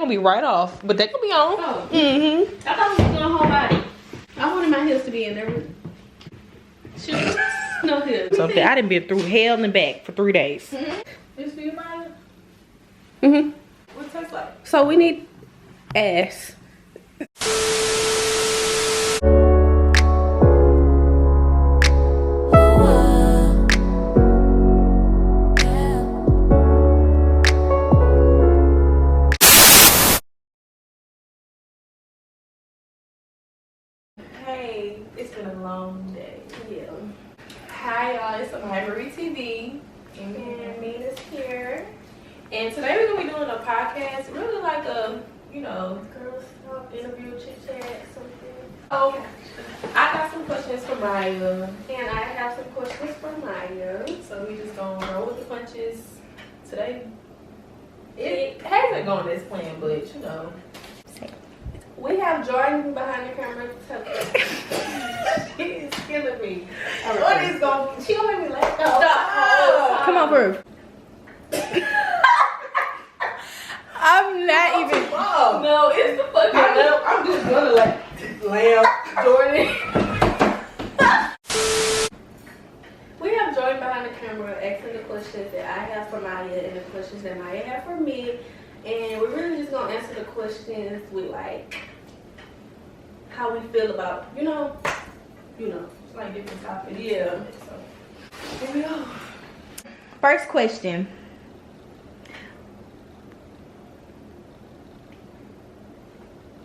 gonna be right off, but they gonna be on. Oh. Mm-hmm. I thought we was doing whole body. I wanted my heels to be in there. Shoes? No heels. So I done been through hell and back for 3 days. This for you, Maya? Mm-hmm. What it tastes like? So we need ass. Hey, it's been a long day. Yeah. Hi y'all, it's Marie TV. And Mina's here. And today we're gonna be doing a podcast, really like a, you know, girls talk, interview, chit chat, something. Oh, I got some questions for Maya. And I have some questions for Maya. So we just gonna roll with the punches today. It hasn't gone as planned, but you know. We have Jordan behind the camera. She's killing me. What is going? She gonna make me laugh. Stop. Come on, Bruce. I'm not even. No, it's the fucking. I'm just gonna laugh, Jordan. We have Jordan behind the camera asking the questions that I have for Maya and the questions that Maya have for me. And we're really just gonna answer the questions with like how we feel about, you know, it's like different topics. Yeah. So here we go. First question.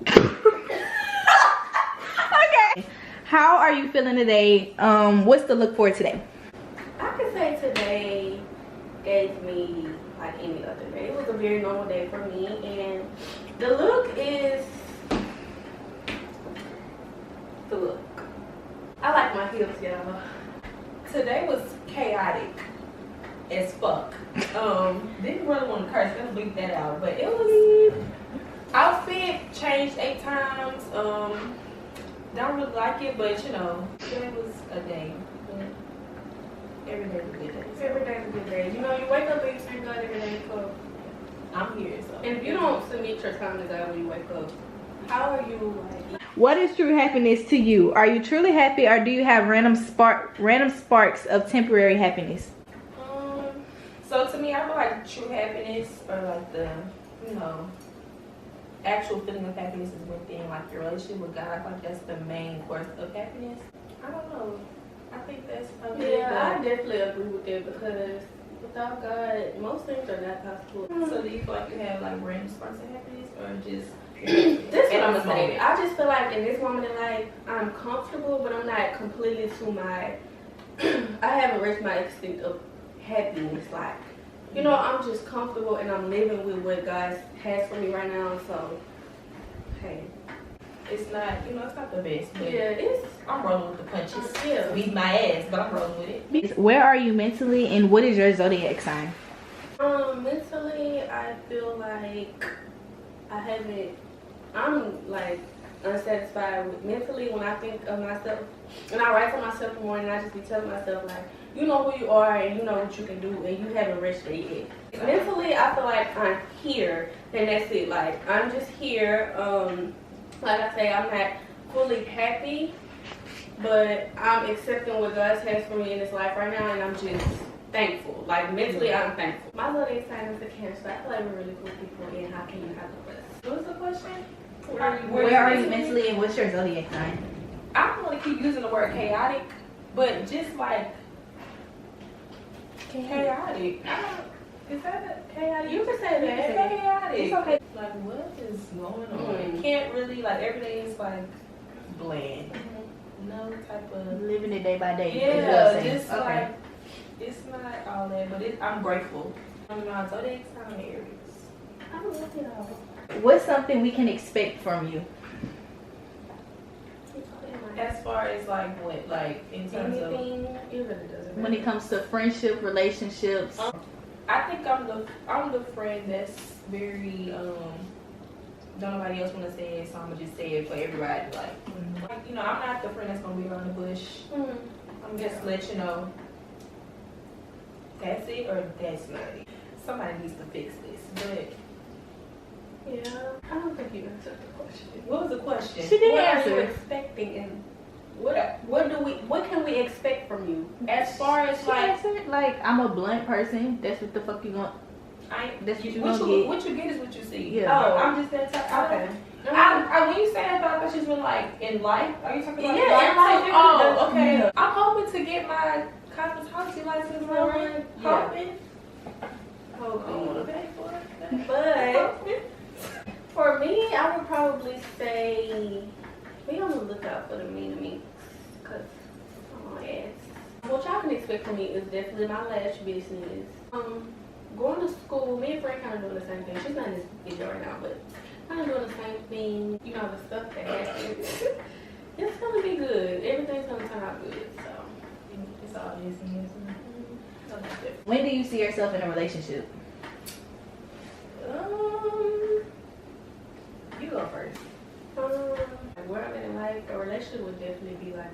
Okay. How are you feeling today? What's the look for today? I could say today gave me like any other day. It was a very normal day for me, and the look is the look. I like my heels, y'all. Today was chaotic as fuck. Didn't really want to curse, let's bleep that out. But it was outfit changed 8 times. Don't really like it, but you know, today was a day. Every day is a good day. Every day is a good day. You know, you wake up and you thank God every day for I'm here. So and if you don't submit your time to God when you wake up, how are you like? What is true happiness to you? Are you truly happy, or do you have random sparks of temporary happiness? So to me, I feel like true happiness, or like the, you know, actual feeling of happiness is within like your relationship with God. I feel like that's the main course of happiness. I don't know. I think that's probably I definitely agree with that, because without God, most things are not possible. So do you feel like you have like random sparks of happiness, or just that's what I'm saying? I just feel like in this moment in life, I'm comfortable, but I'm not completely to my. I haven't reached my extent of happiness. Like, you know, I'm just comfortable and I'm living with what God has for me right now. So, hey, it's not, you know, it's not the best, but yeah, I'm rolling with the punches. Yeah, beat my ass, but I'm rolling with it. Where are you mentally, and what is your zodiac sign? Mentally, I feel like I'm like unsatisfied with mentally when I think of myself, and I write to myself in the morning, I just be telling myself like, you know who you are and you know what you can do, and you haven't reached it yet. Mentally, I feel like I'm here, and that's it. Like, I'm just here. Like I say, I'm not fully happy, but I'm accepting what God has for me in this life right now, and I'm just thankful. Like, mentally, I'm thankful. My zodiac sign is the Cancer. I feel like we're really cool people, and how can you have a us? What was the question? Where are you mentally, and what's your zodiac sign? I don't want to keep using the word chaotic, but just like chaotic. Is that a chaotic? You can say that. It's chaotic. It's okay. Like, what is going on? It can't really, like, every day is like bland. No type of Living it day by day. Yeah, just like it's not all that, but I'm grateful. My zodiac sign Aries. I love it all. What's something we can expect from you? As far as like what, like in terms of anything, it really doesn't matter. When it comes to friendship, relationships. I think I'm the friend that's very don't nobody else want to say it, so I'm gonna just say it for everybody. Like, you know, I'm not the friend that's gonna be around the bush. I'm just let you know that's it or that's not it. Somebody needs to fix this, but yeah. you answered the question. What was the question? She didn't What are you answer. expecting, and what can we expect from you? As far as She like, answered, like, I'm a blunt person. That's what the fuck you want. That's what you gonna get. What you get is what you see. Yeah. Oh, I'm just that type. Okay. When you say that, I thought she's been like in life. Are you talking about Yeah, life? in life, Oh, okay. yeah. I'm hoping to get my cosmetology license rolling. Yeah. Hoping. I don't want to pay for it. But for me, I would probably say be on the lookout for the mean because what y'all can expect from me is definitely my lash business. Going to school, me and Frank kind of doing the same thing. She's not in this video right now, but kind of doing the same thing. You know, the stuff that happens. It's gonna be good. Everything's gonna turn out good. So It's all this and this. When do you see yourself in a relationship? You go first. Where I'm in life, a relationship would definitely be like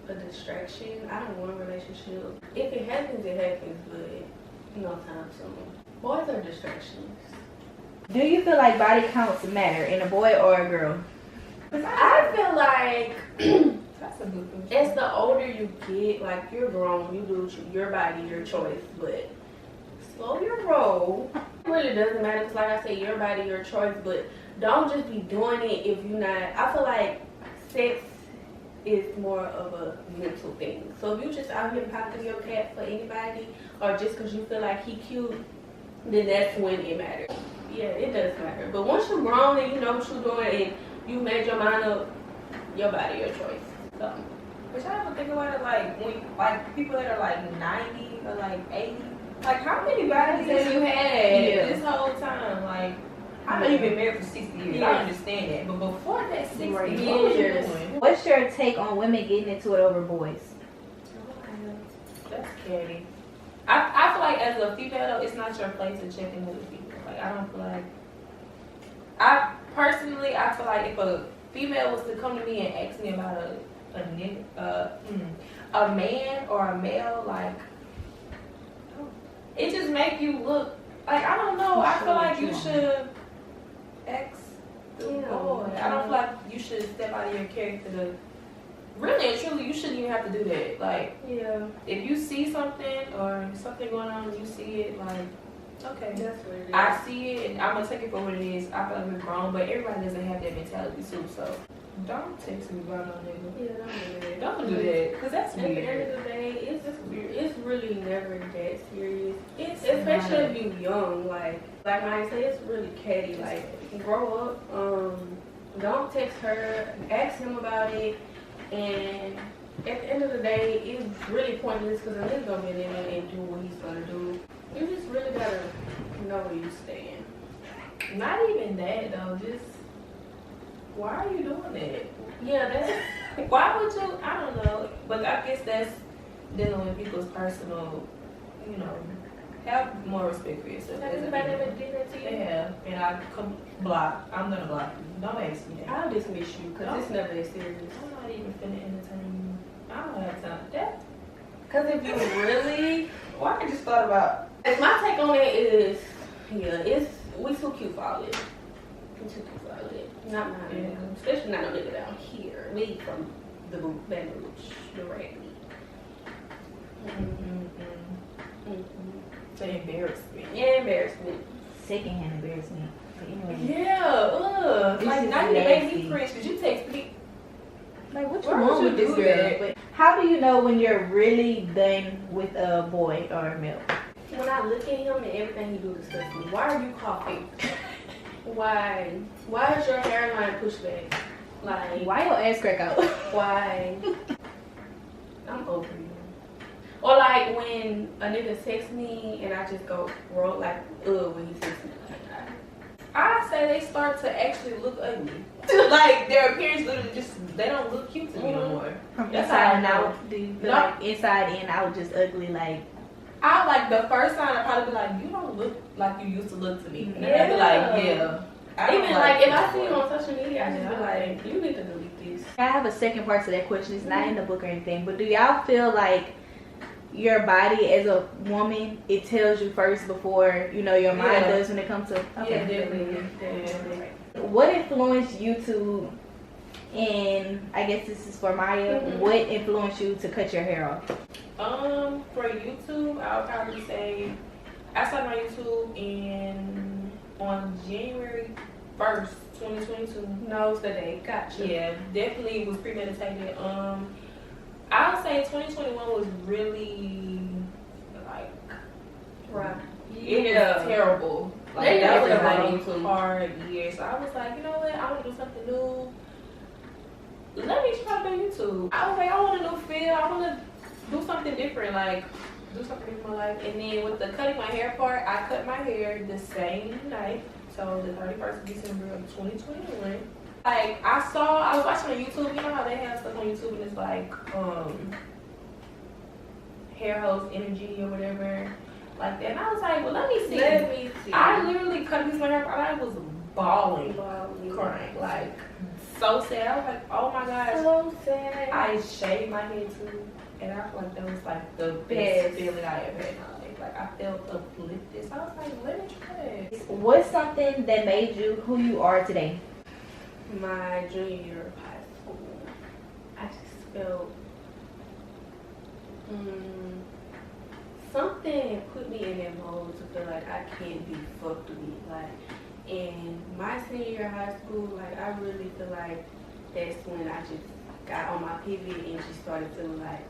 a distraction. I don't want a relationship. If it happens, it happens, but no time soon. Boys are distractions. Do you feel like body counts matter in a boy or a girl? I feel like That's a good question. as the older you get, like you're grown, you do your body, your choice, but slow your roll. It really doesn't matter because, like I said, your body, your choice, but don't just be doing it if you're not. I feel like sex is more of a mental thing. So if you just out here popping your cat for anybody, or just because you feel like he cute, then that's when it matters. Yeah, it does matter. But once you're grown and you know what you're doing and you made your mind up, your body, your choice. So. But y'all ever think about it, like when like people that are like 90 or like 80, like how many bodies have you had this whole time? Like I know you've been married for 60 years. Yeah. I understand that, but before that 60, Right. what was you Years. doing? What's your take on women getting into it over boys? That's scary. I feel like as a female though, it's not your place to check in with a female. Like I don't feel like. I personally, I feel like if a female was to come to me and ask me about a man or a male, like it just make you look like I don't know. I feel like you should ask the boy. I don't feel like you should step out of your character to. Really and truly, you shouldn't even have to do that. Like, Yeah. if you see something or something going on and you see it, like, okay. That's what it is. I see it and I'm going to take it for what it is. I feel like we're grown, but everybody doesn't have that mentality too. So, don't text me about no nigga. Yeah, don't do that. Don't do that, because that's At the weird. end of the day, it's just weird. It's really never that serious. It's Especially not. if you're young. Like I say, it's really catty. Like, grow up. Don't text her. Ask him about it. And at the end of the day, it's really pointless because a nigga gonna get in there and do what he's gonna do. You just really gotta know where you stand. Not even that, though. Just, why are you doing that? Yeah, that's Why would you? I don't know. But I guess that's dealing with people's personal, you know, have more respect for yourself. Has as a anybody female. ever did that to you? Yeah, and I come block. I'm gonna block you. Don't ask me that. I'll dismiss you because it's never that serious. I'm not even finna entertain you. I don't have time for that. Because if you really, Well, I just thought about. my take on it is, yeah, we too cute for all this. We too cute for all that. Not my nigga, especially not no nigga down here. We from the Baton Rouge, the Raggedy. The embarrassment. Yeah, embarrassment. Secondhand embarrassment. But anyway. Yeah, This like is now you make me nasty. cringe because you text me. Like, what you Why want would with you this do girl? that? But how do you know when you're really done with a boy or a male? When I look at him and everything he do disgusts me. Why are you coughing? Why? Why is your hairline pushed back? Like, Why your ass crack out? why? I'm over you. Or like when a nigga texts me and I just go roll like when he texts me. I say they start to actually look ugly. Like their appearance literally just they don't look cute to me no more. From That's inside how I and know. out, do you feel No. like inside and out just ugly? Like, I like the first time I probably be like, you don't look like you used to look to me. And then I'd be like, yeah. I don't Even like if this I see you boy. on social media, I just be like, you need to delete this. I have a second part to that question. It's not in the book or anything, but do y'all feel like your body as a woman, it tells you first before, you know, your mind does when it comes to... Okay. Yeah, definitely. What influenced you to, and I guess this is for Maya, what influenced you to cut your hair off? For YouTube, I would probably say I started my YouTube on January 1st, 2022. Knows the day. Gotcha. Yeah, definitely was premeditated. I would say 2021 was really like right. It was terrible. Like Yeah, that was YouTube. a hard year. So I was like, you know what? I want to do something new. Let me try to do YouTube. I was like, I want a new feel. I want to do something different. Like do something different in my life. And then with the cutting my hair part, I cut my hair the same night. So the 31st of December of 2021. Like I was watching on YouTube. You know how they have stuff on YouTube and it's like hair host energy or whatever. Like that, and I was like, well, let me see. I literally cut this my hair, and I was bawling, crying, like so sad. I was like, oh my gosh, so sad. I shaved my head too, and I feel like that was like the best feeling I ever had in my life. Like I felt uplifted. So I was like, let me try it. What's something that made you who you are today? My junior year of high school, I just felt something put me in that mode to feel like I can't be fucked with. Like, in my senior year of high school, like, I really feel like that's when I just got on my pivot and just started feeling like,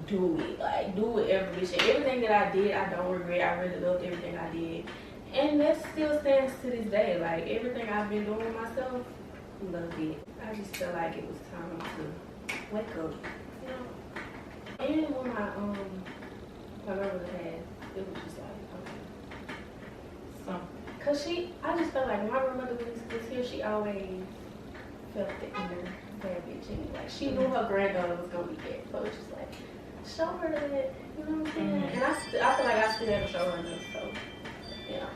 do it. Like, do it every shit. Everything that I did, I don't regret. I really loved everything I did. And that still stands to this day. Like, everything I've been doing myself, loved it. I just felt like it was time to wake up, you know? And when my grandmother passed, it was just like, okay. Something. Cause I just felt like when my grandmother was here, she always felt the inner bad bitch in me. Like, she knew her granddaughter was gonna be dead. So it's just like, show her that, you know what I'm saying? And I feel like I still haven't shown her enough, so, you know.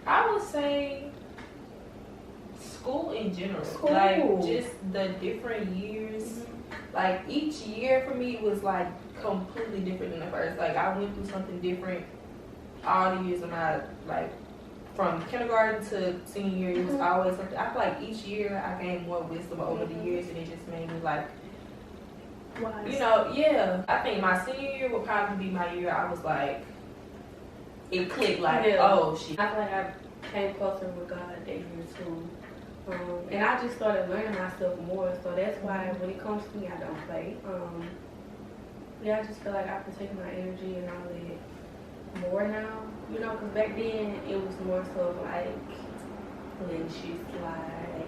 I would say school in general. School. Like, just the different years. Like, each year for me was like completely different than the first. Like, I went through something different all the years of my, like, from kindergarten to senior year, it was always something. I feel like each year I gained more wisdom over the years, and it just made me like, Wise. you know, yeah. I think my senior year would probably be my year I was like, it clicked, like, oh shit. I feel like I came closer with God that year too. And I just started learning myself more, so that's why when it comes to me, I don't play. Yeah, I just feel like I protect my energy and all that more now, you know, because back then it was more so like letting shit slide,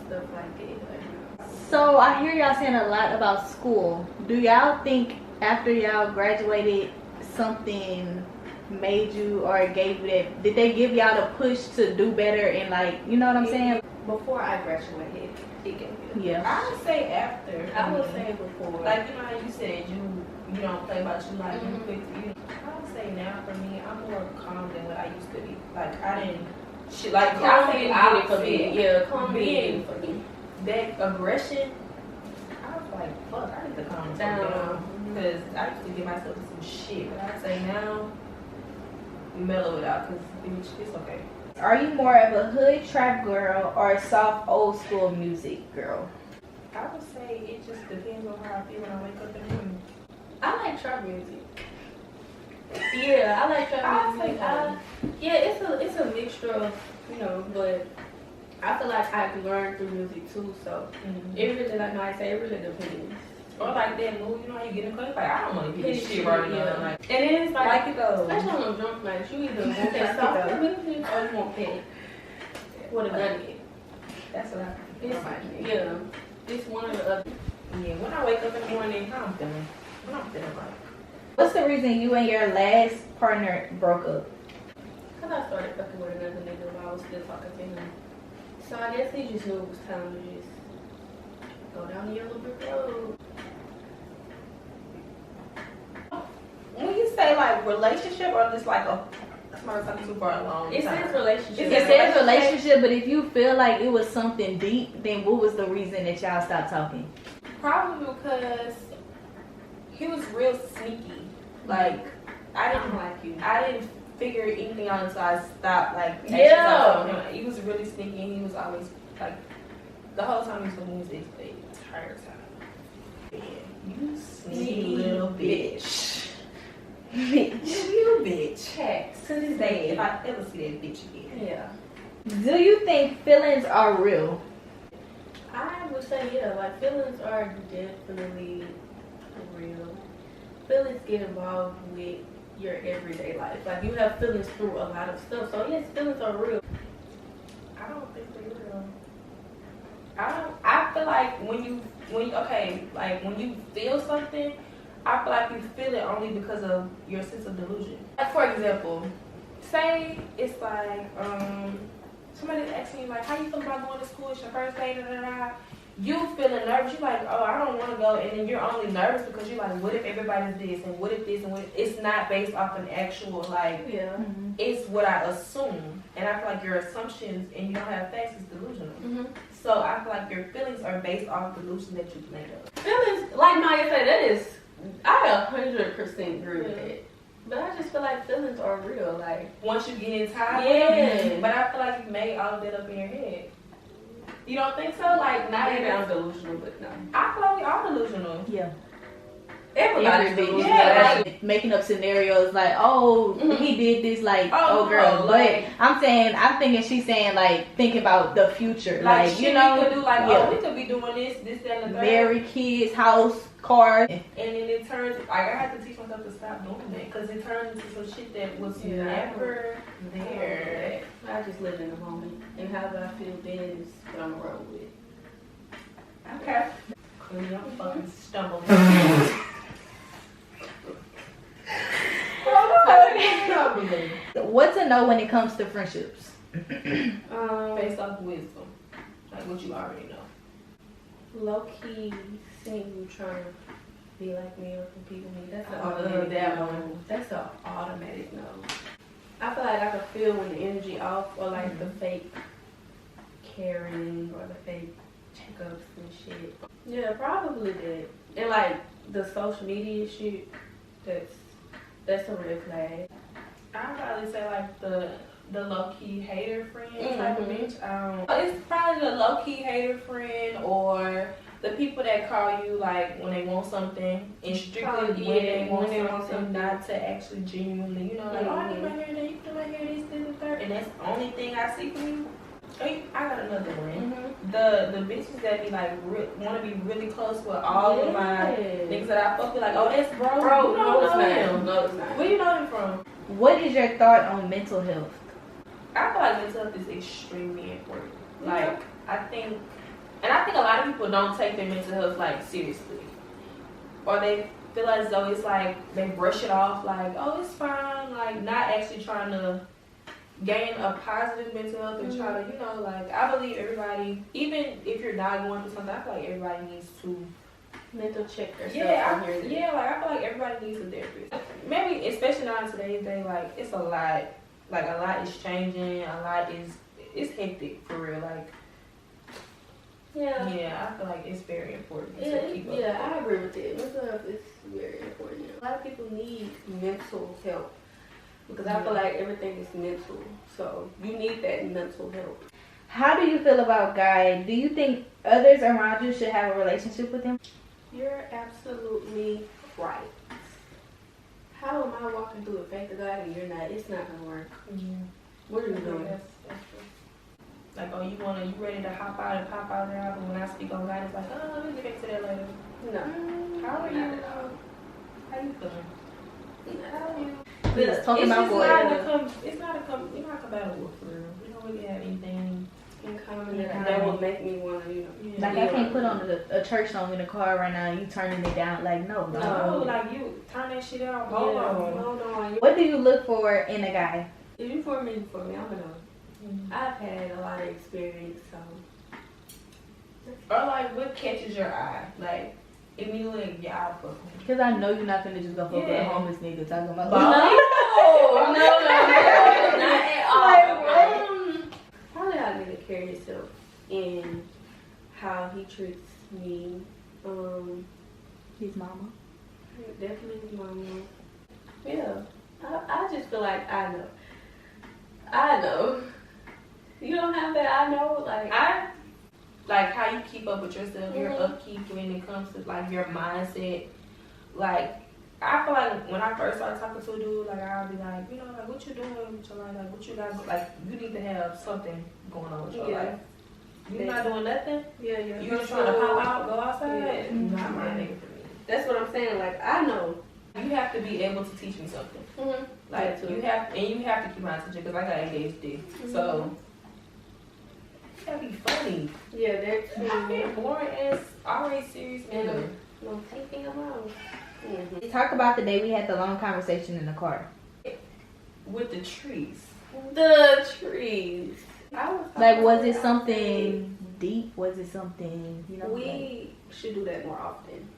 stuff like that. So I hear y'all saying a lot about school. Do y'all think after y'all graduated something made you or gave you that, did they give y'all the push to do better and, like, you know what I'm saying? Before I graduated, it gave me. Yeah. I would say after. I would say before. Like, you know how you said you don't play about you, like, you quick to you. I would say now for me, I'm more calm than what I used to be. Like, I didn't shit, like, I think I for me. Yeah, calm being for me. That aggression, I was like, fuck, I need to calm down. Because I used to get myself in some shit. But I'd say now, mellow it out, because it's okay. Are you more of a hood trap girl or a soft old school music girl? I would say it just depends on how I feel when I wake up in the morning. I like trap music. Yeah, I like trap music. Yeah, it's a mixture of, you know, but I feel like I can learn through music too, so it really, like I say, it really depends. Or like that mood, you know how you get in the club, like, I don't want to get this shit right now. Like, and then it's like it goes. especially when I'm drunk, like, you either want that soft music or you want that with a gun in it. That's what I think. Yeah, it's one or the other. Yeah, when I wake up in the morning, how I'm feeling. What I'm feeling like. What's the reason you and your last partner broke up? Because I started fucking with another nigga while I was still talking to him. So I guess he just knew it was time to just go down the yellow brick road. When you say like relationship or just like a somebody talking too far along? It says relationship. It says relationship, but if you feel like it was something deep, then what was the reason that y'all stopped talking? Probably because he was real sneaky. Like I didn't like you. I didn't figure anything out until I stopped. Like Yeah. he was really sneaky. And he was always like the whole time he was looking at his the entire time. Yeah, you sneaky little bitch. You bitch. Heck, To this day, if I ever see that bitch again. yeah. Do you think feelings are real? I would say, yeah, like feelings are definitely real. Feelings get involved with your everyday life. Like you have feelings through a lot of stuff. So yes, feelings are real. I don't think they're real. I feel like when you feel something, I feel like you feel it only because of your sense of delusion. Like for example, say it's like somebody's asking you like, how you feel about going to school? It's your first day, da da da. You feeling nervous, you're like, oh, I don't want to go, and then you're only nervous because you're like, what if everybody's this, and what if this, and what if... It's not based off an actual, like, it's what I assume, and I feel like your assumptions, and you don't have facts, is delusional. So I feel like your feelings are based off delusion that you made up. Feelings, like Maya said, that is, I 100% agree with that. But I just feel like feelings are real, like. Once you get in time, Yeah. But I feel like you made all of that up in your head. You don't think so? Like, not Maybe even... I'm delusional, but no. I feel like we all delusional. Yeah. Everybody's delusional. Yeah, like making up scenarios like, oh, he did this, like, oh, girl. no, But like, I'm thinking she's saying, like, think about the future. Like you know, we could do, like, yeah. oh, we could be doing this, that, and the third. Marry, kids, house, car. And then it turns, like, I had to teach myself to stop doing that because it turns into some shit that was never there. I just live in the moment. And how I feel then is what I'm rolling with. Okay. Clearly, I'm fucking stumbling. What to know when it comes to friendships? Based off wisdom. Like what you already know. Low key, seeing you trying to be like me or compete with me. That's an I love automatic that no. one. That's an automatic no. I feel like I can feel when the energy off or like the fake caring or the fake checkups and shit. Yeah, probably that. And like the social media shit, that's a red flag. I'd probably say like the low-key hater friend type of bitch. It's probably the low-key hater friend or the people that call you like when they want something and strictly when they want something, not to actually genuinely, like, oh, I need my hair done, you can do my hair, this, and the third. And that's the only thing I see from you. I got another one. The bitches that be like want to be really close with all of my niggas that I fuck with, like, oh, that's bro. Bro, you no, don't it's know not. him. No, it's not. Where you know him from? What is your thought on mental health? I feel like mental health is extremely important. Like, I think a lot of people don't take their mental health like seriously, or they feel as though it's like they brush it off, like, oh, it's fine, like not actually trying to gain a positive mental health and try to, like, I believe everybody, even if you're not going through something, I feel like everybody needs to mental check themselves. Like I feel like everybody needs a therapist. Maybe especially now in today's day, like it's a lot. Like a lot is changing. It's hectic for real. Like I feel like it's very important to keep up. Yeah, I agree with that. Mental health is very important. A lot of people need mental help because I feel like everything is mental. So you need that mental help. How do you feel about guys? Do you think others around you should have a relationship with him? You're absolutely right. How am I walking through a faith of God and you're not? It's not gonna work. What are you doing? That's true. Like, oh, you ready to hop out and pop out now? But when I speak on God, it's like, oh, let me get back to that later. No. How are you? Not at all. How you feeling? How are you? Let's talk It's about just boys. you're not compatible for real. We don't really have anything In common that would make me want to, Like, I can't put on a church song in the car right now and you turning it down. Like, no. No, like you turn that shit out. Hold on. What do you look for in a guy? If you for me, I'm gonna know. I've had a lot of experience, so. Or like, what catches your eye? Like, immediately, yeah, I'll fuck him. Because I know you're not going to just go fuck with a homeless nigga talking about No, not at all. Probably how a nigga carry himself and how he treats me. his mama. Definitely his mama. Yeah. I just feel like I know. I know. You don't have that I know? I like how you keep up with yourself, your Mhm. upkeep when it comes to like your mindset. Like I feel like when I first started talking to a dude, like I'll be like, you know, like what you doing with your life? Like what you got? Like you need to have something going on with your life. You're not doing nothing. Yeah. You just trying to pop out, go outside. Yeah. Not my nigga for me. That's what I'm saying. Like I know. You have to be able to teach me something. Mm-hmm. Like you have to keep my attention because I got ADHD. Mm-hmm. So you gotta be funny. Yeah, that's I'm being boring as always serious nigga. No taking them out. Mm-hmm. Talk about the day we had the long conversation in the car. With the trees. The trees. Was it something deep? Was it something, you know? We should do that more often.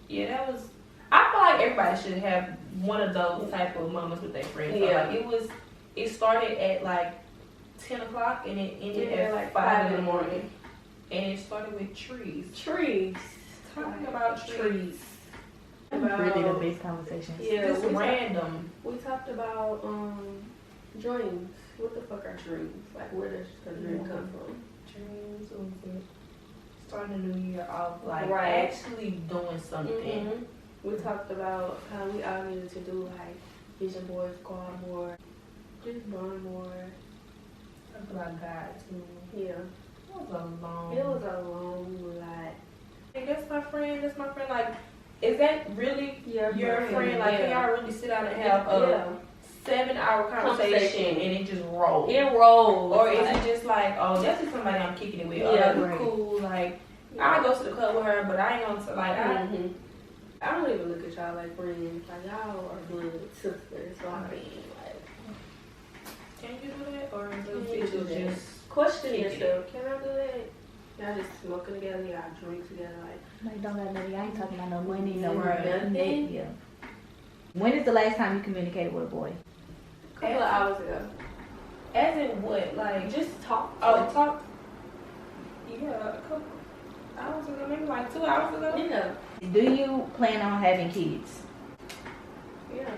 Yeah, that was. I feel like everybody should have one of those type of moments with their friends. So Yeah. like it started at like 10 o'clock and it ended at like 5 in the morning. And it started with trees. Trees. Talking about trees. Really the big conversations. Yeah, Just random. We talked about dreams. What the fuck are dreams? Like where does a dream come from? Dreams, what was it? Starting a new year off, like Right. actually doing something. Mm-hmm. We talked about how we all needed to do like vision boards, go out more, just bond more. Talk about God too. Yeah. It was a long. It was a long lot. Hey, that's my friend. That's my friend. Like, is that really your friend? friend? Like, can y'all really sit down and have a 7-hour conversation and it just rolls? It rolls. Or is it just like, oh, that's just somebody I'm kicking it with? Oh, Yeah, we're right. cool. Like, I go to the club with her, but I ain't gonna like. Mm-hmm. I don't even look at y'all like friends. Like y'all are blood sisters. So I mean, like, Can you do that, or Can is you do it that? just question kick it? yourself. Can I do that? Y'all just smoking together. Y'all drink together. Like, don't got money. I ain't talking about no money, no Right. nothing. Yeah. When is the last time you communicated with a boy? A couple of hours ago. As in what? Like, Just talk. oh, talk. Yeah, a couple hours ago, maybe like 2 hours ago. Yeah. Do you plan on having kids? Yeah.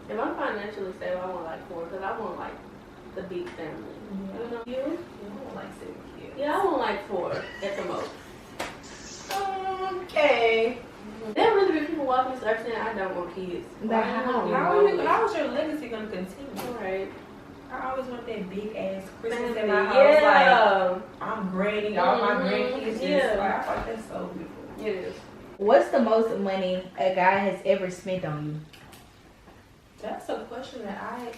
If I'm financially stable, I want like 4 because I want like the big family. You know? You? I don't like 7 kids. Yeah, I want like 4 at the most. Okay. There really be people walking this earth saying I don't want kids. But how? How is your legacy gonna continue? Right. I always want that big ass Christmas Family, in my house. yeah. Like, I'm grading all my Mhm, grandkids. yeah. Just, like, I thought that's so beautiful. It is. What's the most money a guy has ever spent on you? That's a question that I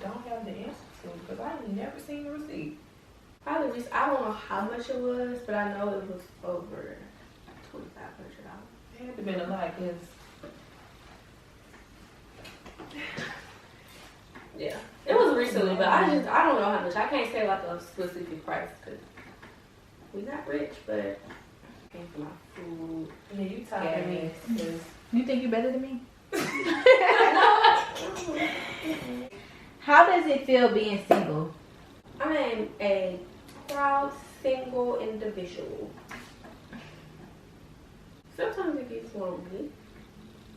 don't have the answer to because I've never seen the receipt. Probably just, I don't know how much it was, but I know it was over $2,500. It had to been a lot because Yeah. It was recently, but I don't know how much. I can't say like a specific price because we not rich, but paying for my food. yeah, you talking me. You think you're better than me? How does it feel being single? I am a proud single individual. Sometimes it gets lonely.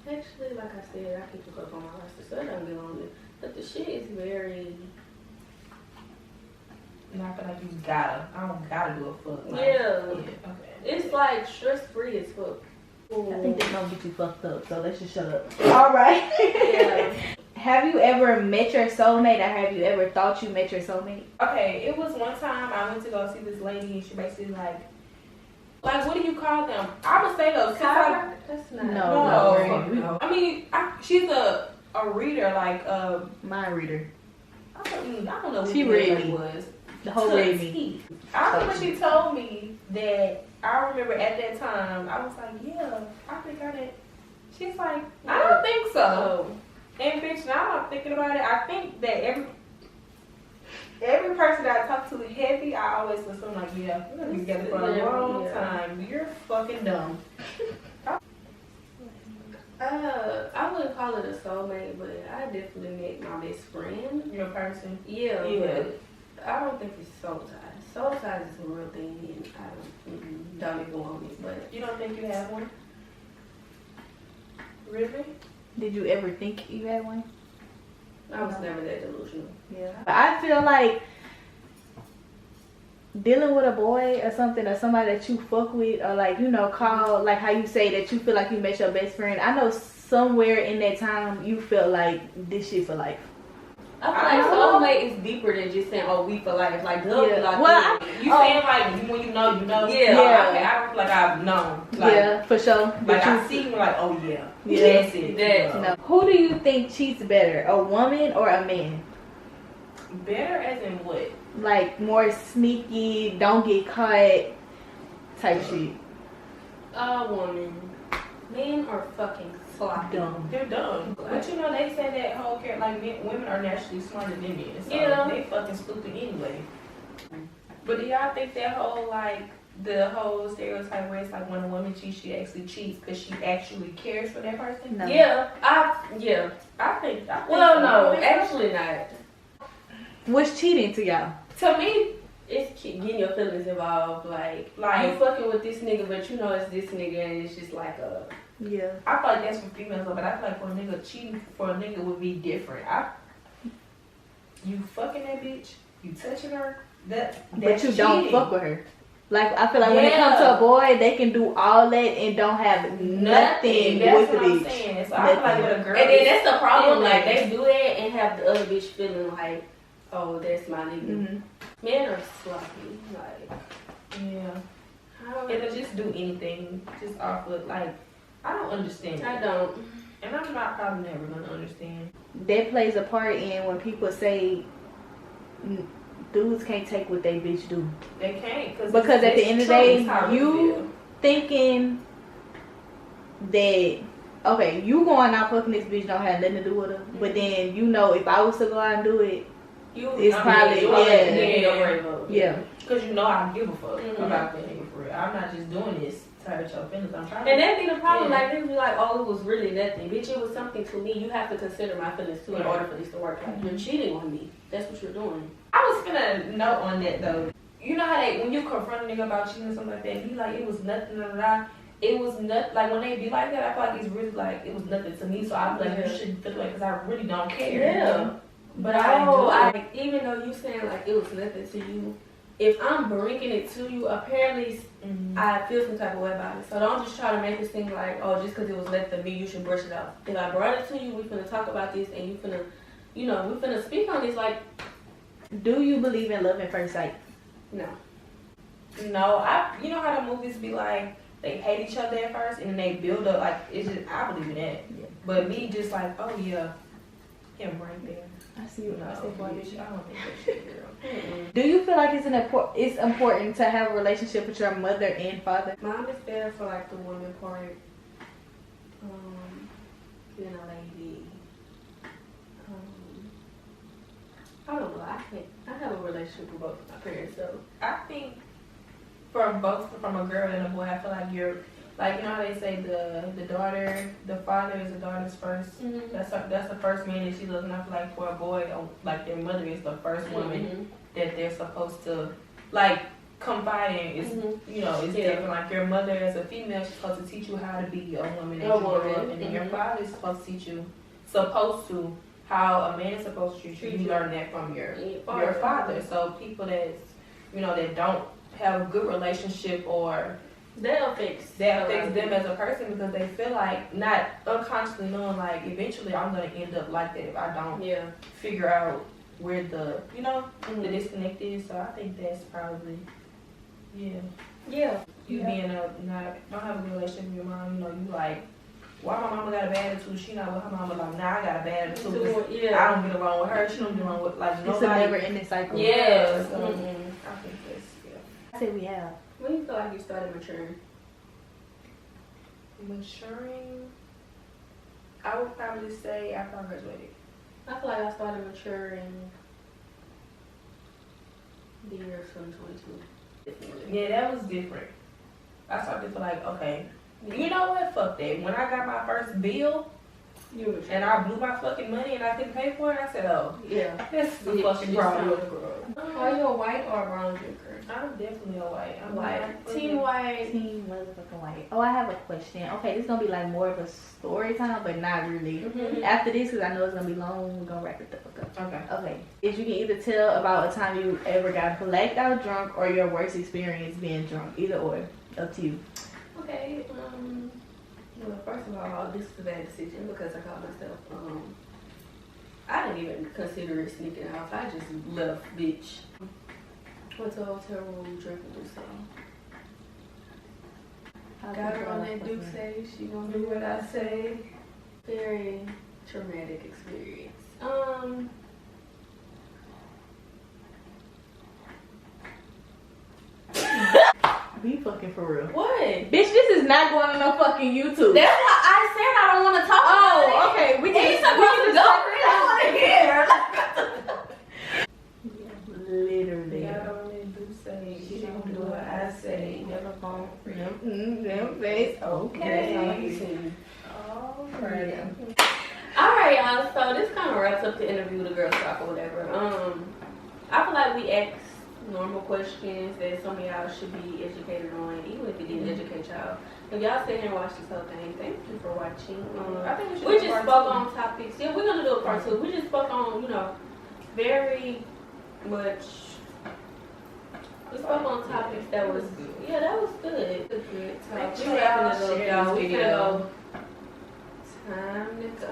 Actually, like I said, I keep a cup on my roster, so it doesn't get lonely. But the shit is very... And I feel like you gotta. I don't gotta do a fuck. Like, Yeah. Okay. It's like stress-free as fuck. I think they're gonna get you fucked up, so let's just shut up. All right. Yeah. Have you ever met your soulmate, or have you ever thought you met your soulmate? Okay, it was one time I went to go see this lady and she basically like what do you call them? I would say those. That's not... No. I mean, she's a reader, like Mind reader. I don't know what She the read name me. was. The whole read me. I remember she told me that. I remember at that time I was like, yeah, I think I did. She's like, I don't think so. And bitch, now I'm thinking about it. I think that every person that I talk to heavy, I always assume like, yeah, we're gonna be together for a long time. You're fucking dumb. I wouldn't call it a soulmate, but I definitely met my best friend. You're a person. Yeah. But I don't think it's soul ties. Soul ties is a real thing, and I don't even want it. But You don't think you have one? Really? Did you ever think you had one? I was never that delusional. Yeah. But I feel like dealing with a boy or something, or somebody that you fuck with, or like, you know, call, like how you say that you feel like you met your best friend. I know somewhere in that time you felt like this shit for life. I feel like soulmate is deeper than just saying, "Oh, we for life." Like, Yeah. like Well, You saying like when you know, you know. Yeah. Okay, I don't feel like I've known. Like, Yeah, for sure. Like I see you like, oh yeah, Yeah. that's it. That. No. Who do you think cheats better, a woman or a man? Better as in what? Like more sneaky, don't get caught type shit. A woman. Men are fucking sloppy. Dumb. They're dumb. But you know, they say that whole care like women are naturally smarter than men. So Yeah. they fucking stupid anyway. But do y'all think that whole like the whole stereotype where it's like when a woman cheats, she actually cheats because she actually cares for that person? No. Yeah, I think well, so. no, actually not. What's cheating to y'all? To me, It's getting your feelings involved. Like you fucking with this nigga, but you know it's this nigga, and it's just like a. Yeah. I feel like that's for females, but I feel like for a nigga, cheating for a nigga would be different. You fucking that bitch, you touching her, that's But you cheating. don't fuck with her. Like, I feel like when it comes to a boy, they can do all that and don't have nothing That's with the what I'm bitch. saying. So I feel like with a girl, And then that's the problem. feeling- Like they do that and have the other bitch feeling like, oh, that's my nigga. Mm-hmm. Men are sloppy. Like, yeah, it'll just do anything, just off of like, I don't understand. I don't. And I'm not probably never gonna understand. That plays a part in when people say dudes can't take what they bitch do. They can't Because at the end of the day, you feel. thinking that, okay, you going out fucking this bitch don't have nothing to do with her. But then, you know, if I was to go out and do it, it's probably, yeah. Because you know I give a fuck Mm-hmm. about that nigga for real. I'm not just doing this to hurt your feelings. I'm trying to. And that be the problem. Like niggas be like, oh, it was really nothing, bitch. It was something to me. You have to consider my feelings too in order for this to work. Like you're cheating on me. That's what you're doing. I was gonna note on that though. You know how they when you confront a nigga about cheating or something like that, he like it was nothing. It was nothing. Like when they be like that, I feel like it's really like it was nothing to me. So I'm like, you shouldn't feel like because I really don't care. Yeah. But even though you saying like it was nothing to you, if I'm bringing it to you, apparently I feel some type of way about it. So don't just try to make it seem like, oh, just because it was nothing to me, you should brush it off. If I brought it to you, we finna talk about this, and you finna, we finna speak on this. Like, Do you believe in love at first sight? no. No, you know how the movies be like they hate each other at first and then they build up like it's just I believe in that. Yeah. But me just like, oh yeah, him right there. I see you. No, I see why you- I don't think that shit, girl. Do you feel like it's important to have a relationship with your mother and father? Mom is better for like the woman part. Being a lady. I don't know. I have a relationship with both of my parents, so I think from a girl and a boy, I feel like you're like, you know how they say the father is the daughter's first. That's the first man that she looks. And I feel like for a boy, like their mother is the first woman that they're supposed to like confide in. It's it's different. Like your mother as a female, she's supposed to teach you how to be a woman that you grow up, and then your father is supposed to teach you how a man is supposed to treat you. You learn that from your father. So people that don't have a good relationship or that affects them as a person because they feel like not unconsciously knowing like eventually I'm gonna end up like that if I don't figure out where the the disconnect is. So I think that's probably you being don't have a good relationship with your mom. You like, why my mama got a bad attitude? She not with her mama. Like, nah, I got a bad attitude. I don't get along with her. She don't get along with like nobody. It's a never-ending cycle. Yeah. So I think that's I say we have. When do you feel like you started maturing? Maturing, I would probably say after I graduated. I feel like I started maturing the year 2022. Yeah, that was different. I started to feel like, okay, you know what? Fuck that. When I got my first bill, and I blew my fucking money and I couldn't pay for it, I said, oh, Yeah. that's the Bitch, fucking this problem. Are you a white or a brown drinker? I'm definitely a white. I'm White. like, Team white. Team motherfucking white. Oh, I have a question. Okay, this is gonna be like more of a story time, but not really. Mhm. After this, because I know it's gonna be long, we're gonna wrap it the fuck up. Okay. Okay. If you can either tell about a time you ever got blacked out drunk or your worst experience being drunk, either or, up to you. Okay. Well, first of all, this was a bad decision because I called myself. I didn't even consider it sneaking out. I just left, bitch. Went to a hotel room, drinking Douce. Got her on that Douce. She gonna do what I say. Very traumatic experience. Be fucking for real. What? Bitch, this is not going on no fucking YouTube. That's why I said I don't want to talk about it. Oh, okay. We can Ain't supposed to go. I want to hear. Literally. Got on that Douce. She gonna do what I say. Never phone free. Them face. Okay. Alright. Alright, y'all. So this kind of wraps up the interview, the girl talk or whatever. I feel like we asked normal questions that some of y'all should be educated on, even if it didn't educate y'all. If y'all sit here and watch this whole thing, thank you for watching. I think we should We do just part spoke two. on topics. Yeah, we're gonna do a part 2. We just spoke on, very much. We spoke on topics that was good. Yeah, that was good. Good talk. Make We sure wrapping y'all it up, share y'all. this We video. finna go. Time to go.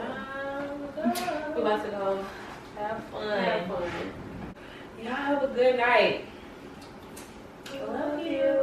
We about to go Have fun. have fun. Y'all have a good night. Love you.